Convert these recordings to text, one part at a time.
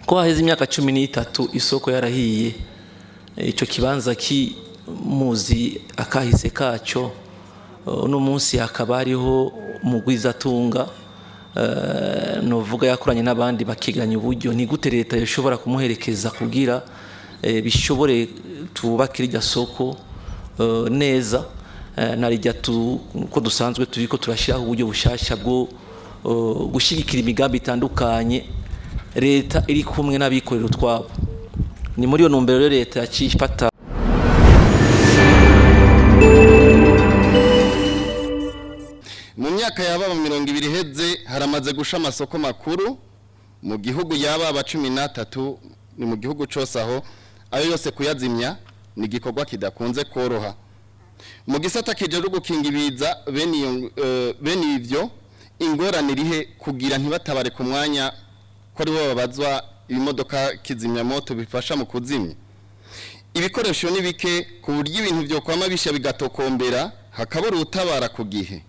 ko haheze imyaka 13 isoko yarahiye ico kibanza muzi akahise kaco no munsi hakaba hariho umugwizatunga novuga yakoranye n'abandi bakiganya uburyo ni gute leta yoshobora kumuherekeza kugira bishobore tubakira irya soko neza narijya ko dusanzwe turiko turashiraho uburyo bushasha bwo gushigikira imigambi itandukanye leta iri kumwe n'abikorera utwabo ni muri yo numbero rero leta yacifata mu myaka yaba 20 heze haramaze gusha amasoko makuru mu gihugu yaba 13 ni mu gihugu cyose aho ayo yose kuyazimya ni gikorwa kidakunze koroha mu gisata kijeje gukinga ibiza bene ivyo ingorane rihe kugira ntibatabare ku mwanya ko ari bo babazwa ibimodoka kizimya moto bifasha mu kuzimya ibikoresho nibike ku buryo ibintu byo kwama bisha bigatokombera hakabura utabara ku gihe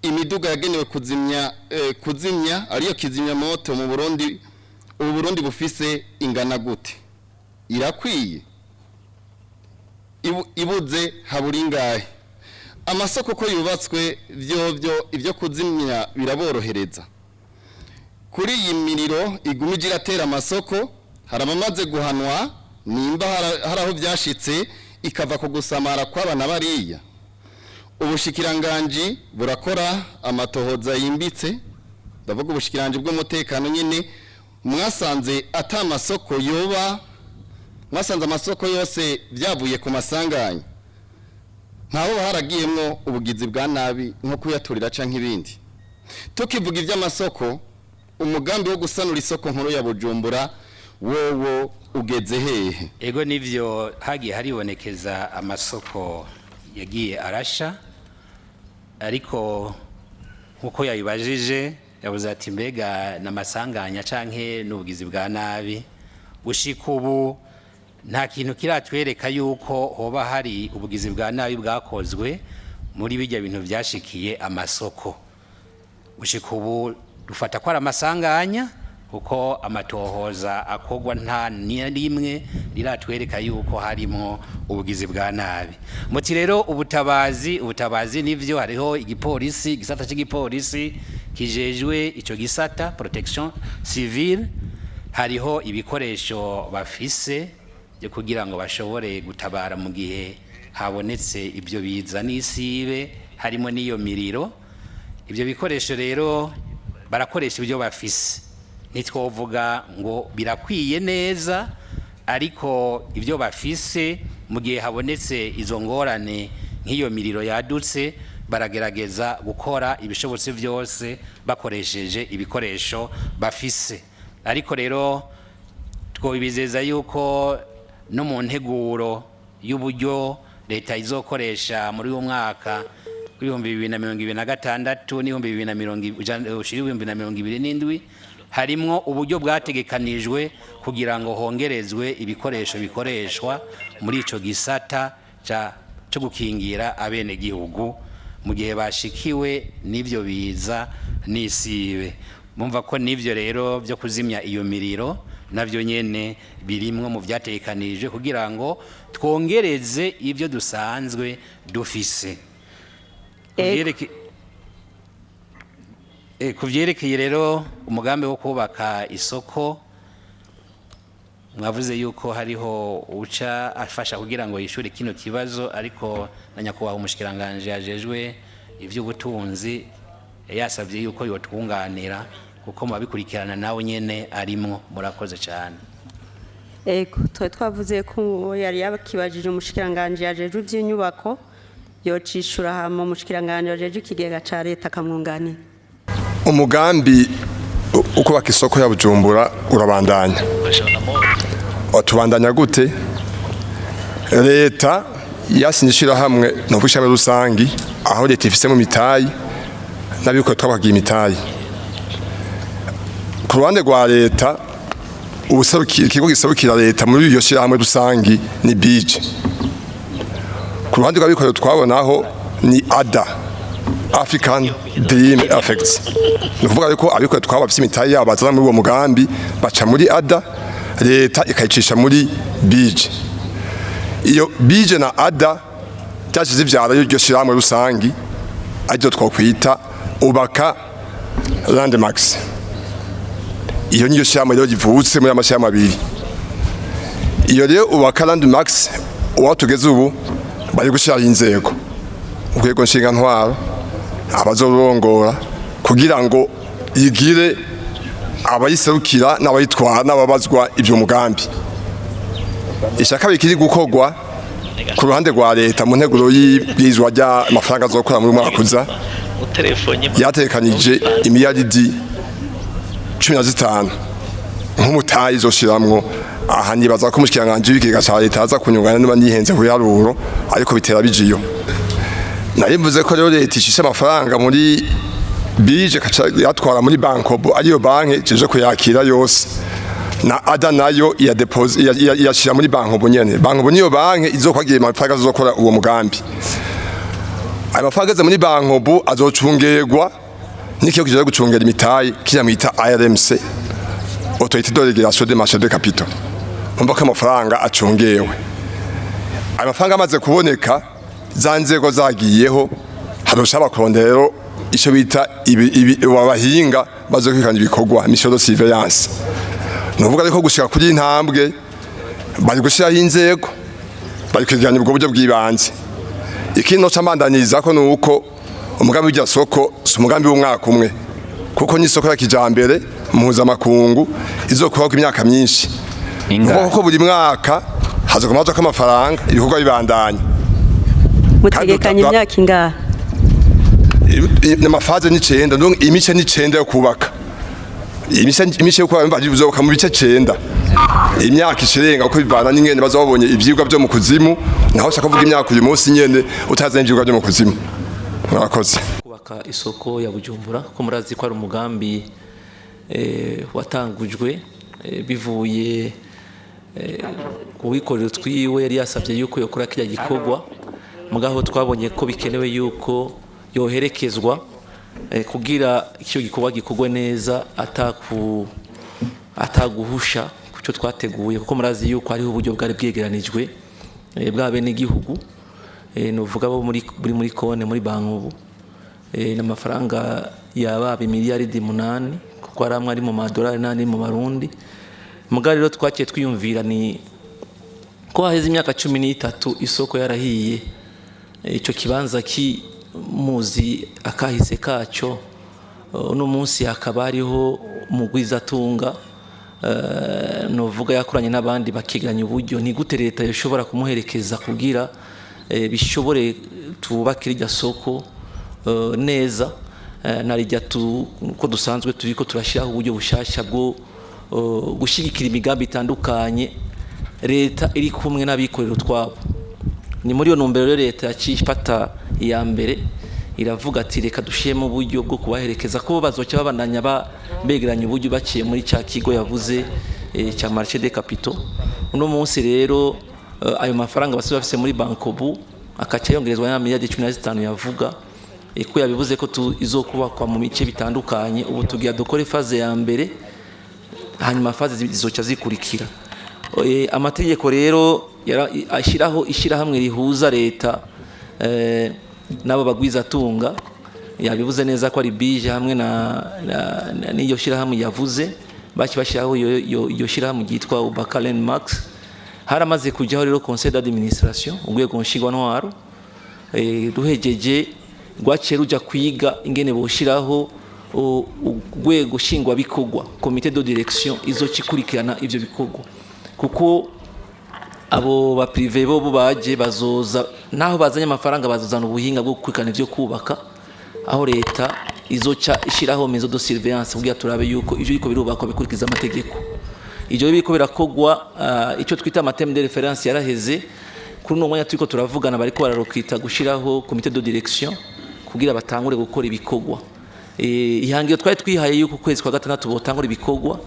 imiduga yagenewe kuzimya ariyo kizimya moto mu Burundi ubu Burundi bufise ingana gute irakwiye ibuze haburingahe amasoko ko yubatswe ibyo kuzimya biraborohereza kuri iyi miriro igumije iratera amasoko harabamaze guhanwa nimba haraho byashitse ikava ku gusamara kw'abana bariya ubushikiranganje burakora amatohoza yimbitse ndavuga ubushikiranganje bw'umutekano nyine mwasanze atamasoko yoba mwasanze amasoko yose byavuye ku masanganya ntaho haragiyemwo ubugizi bwa nabi nko kuyaturira canke ibindi tukivuga iby'amasoko umugambi wo gusanura isoko nkuru ya Bujumbura wowo ugeze hehe ego nivyo hagiye haribonekeza amasoko yagiye arasha ariko nkuko yabibajije yavuze ati mbega namasanganya canke n'ubugizi bwa nabi gushika ubu nta kintu kiratwereka yuko hoba hari ubugizi bwa nabi bwakozwe muri bijya bintu byashikiye amasoko gushika ubu dufata ko ari amasanganya kuko amatohoza akogwa nta nimwe riratwereka yuko harimo ubugizi bwa nabi muti rero ubutabazi nivyo hariho igipolisi gisata cy'igipolisi kijejwe ico gisata protection civile hariho ibikoresho bafise byo kugira ngo bashobore gutabara mu gihe habonetse ibyo biza n'isibe harimo niyo miriro ibyo bikoresho rero barakoresha ibyo bafise nitwovuga ngo birakwiye neza ariko ibyo bafise mu gihe habonetse izo ngorane nk'iyo miriro yadutse baragerageza gukora ibishobotse byose bakoresheje ibikoresho bafise ariko rero twobizeza yuko no mu nteguro y'uburyo leta izokoresha muri uwo mwaka w'ibihumbi 2026 n'ibihumbi 2027 harimwo uburyo bwategekanijwe kugira ngo hongerezwe ibikoresho bikoreshwa muri ico gisata cyo gukingira abene gihugu mu gihe bashikiwe n'ivyo biza n'isibe mumva ko n'ivyo rero byo kuzimya iyo miriro navyo nyene birimwo mu byatekanije kugira ngo twongereze ibyo dusanzwe dufise kuvyerekeye rero umugambi wo kubaka isoko mwavuze yuko hariho uca afasha kugira ngo yishure kino kibazo ariko na nyakubahwa umushikiranganje yajejwe ivy'ubutunzi yasavye yuko yotwunganira kuko mubabikurikirana nawe nyene arimwo murakoze cyane ego twavuze ko yari yabakibajije umushikiranganje yajejwe ivy'inyubako yocishura hama umushikiranganje yajejwe ikigega ca leta kamwunganira umugambi ukubaka isoko ya Bujumbura urabandanya tubandanya gute leta yasinyishira hamwe no vushame rusangi aho leta ifise mu mitayi nabiko twabagiye imitayi ku ruhande rwa leta ikigo gisabukira leta muri iyo shira hamwe rusangi ni bije ku ruhande rw'abikorera twabonaho ni ada African Dream Effects. Ni ukuvuga yuko abiko twaba bafite imitayi yabo bazana muri uwo mugambi baca muri ADA, leta ikayicisha muri BIJ. Iyo BIJ na ADA byashize ivyara y'iryo shiramwe rusangi aryo twakwita ubaka Landmax. Iyo niyo shiramwe ryo givutse muri amashami abiri. Iyo rero ubaka Landmax uwatugeze ubu bari gushira inzego urwego nshinga ntwaro abazorongora kugira ngo yigire abayiserukira n'abayitwara n'ababazwa ivyo mugambi. Ishaka bikiri gukorwa ku ruhande rwa leta mu nteguro y'ibizwa rya amafaranga azokora muri mwaka uza yatekanije imiliyaridi 15 nk'umutayi izoshiramwo. Aha nibaza ko umushikiranganje w'ikigega ca leta aza kunyungana niba nihenze ku yaruro ariko bitera bijiyo. Narimvuze ko rero leta ishisha amafaranga muri BIJ yatwara muri Bankobo ariyo banke ije kuyakira yose na ADA nayo ya deposit yashira muri Bankobo nyene. Bankobo niyo banke izokwagiye amafaranga azokora uwo mugambi. Ayo mafaranga muri Bankobo azocungerwa nikiyo kije gucungera imitayi kiyamita ARMC, Autorité de régulation des marchés de capitaux. Mbaka amafaranga acungewe. Ayo mafaranga amaze kuboneka za nzego zagiyeho haroshaba kurondero ico bita abahinga bazokwikana ibikorwa mission de surveillance. Nuvuga ariko gushika kuri intambwe bari gushiraho inzego bari kwiganya ubwo buryo bw'ibanze. Ikino camandaniza ko nuko umugambi w'irya soko si umugambi w'umwaka umwe kuko ni soko ya kijambere mpuzamakungu izokubaho imyaka myinshi. Kuko buri mwaka hazokomaza ko amafaranga ibikorwa bibandanya. Mutegekanye imyaka ingahe? N'amafaze ni 9 donc imice ni 9 yo kubaka. Imice yo kubaka bizoka mu bice 9. Imyaka ikirenga uko bivana n'ingene bazabonye ivyigwa byo mu kuzimu naho shaka kuvuga imyaka uyu munsi nyene utazanye ivyigwa byo mu kuzimu. Murakoze. Kubaka isoko ya Bujumbura ko murazi ko ari umugambi watangujwe bivuye kuwikorera twiwe yari yasabye yuko yokora kirya gikorwa mugaho twabonye ko bikenewe yuko yoherekezwa kugira icyo gikorwa gikorwe neza ataguhusha kucyo twateguye kuko murazi yuko hariho uburyo bwari bwegeranijwe bwabe n'igihugu nuvuga bo muri kone muri Bankobo n'amafaranga yaba miliyaridi 8 kuko aramwe ari mu madolari nani mu marundi. Mugari rero twakiye twiyumvira ni ko haheze imyaka 13 isoko yarahiye ico kibanza ki muzi akahise kaco uno munsi hakaba ariho mugwizatunga novuga yakoranye n'abandi bakiganya uburyo ni gute leta yoshobora kumuherekeza kugira bishobore tubakira irya soko neza narijya ko dusanzwe turiko turashiraho uburyo bushasha bwo gushigikira imigambi itandukanye leta iri kumwe n'abikorera utwabo. Ni muri yo ntumbero leta yacifata iya mbere iravuga ati reka dushiyemo uburyo bwo kubaherekeza ko bazoca babandanya begeranya uburyo baciye muri cya kigo yavuze cya marché des capitaux. Uno munsi rero ayo mafaranga basubiye bafise muri Bankobo akaca yongerezwa ya miliyari 15 yavuga ko yabivuze ko izokubakwa mu mice bitandukanye. Ubu tugiye dukore phase ya mbere hanyuma faze zizoca zikurikira. Amategeko rero ashiraho hamwe rihuza leta nabo bagwiza tunga yabivuze neza ko ari BIJ hamwe n'iyo shira hamwe yavuze bashiraho iyo shira hamwe yitwa Ubaka Landmax. Haramaze kujyaho rero conseil d'administration urwego nshingwa ntwaro ruhejeje rwaciye ruja kwiga ingene boshiraho urwego shingwa bikorwa comité de direction izokikurikirana ivyo bikorwa kuko abo ba privé bo baje bazoza naho bazanye amafaranga bazozana ubuhinga bwo gukurikirana ivyo kubaka aho leta izoca ishiraho maison de surveillance kugira turabe yuko ivyo biko birubakwa bikurikiza amategeko. Ivyo biko birakogwa ico twita amathème de référence yaraheze kuri no mwanya turiko turavugana bariko bararokita gushiraho comité de direction kugira batangure gukora ibikorwa. Ihangiro twari twihaye yuko kwezi kwa gatandatu botangura ibikorwa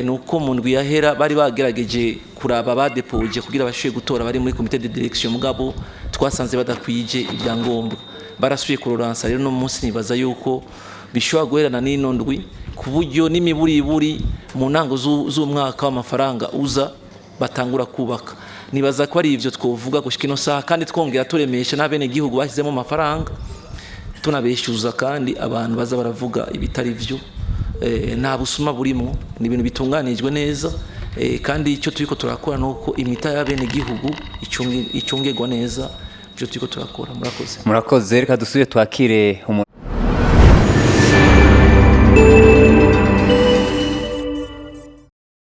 nuko mu ndwi yahera bari bagerageje kuraba badepoje kugira bashoye gutora bari muri comité de direction mugabo twasanze badakwije ibyangombwa barasubiye kuroransa rero no munsi nibaza yuko bishobora guherana n'inondwi ku buryo n'imiburiburi mu ntango z'umwaka w'amafaranga uza batangura kubaka. Nibaza ko ari ivyo twovuga gushika ino saha kandi twongera turemesha n'abene gihugu bashyizemo amafaranga tunabeshyuza kandi abantu baza baravuga ibitari vyo nta busuma burimo ni ibintu bitunganijwe neza kandi icyo turiko turakora nuko imita y'abene gihugu icungegwa neza byo turiko turakora. Murakoze reka dusubire twakire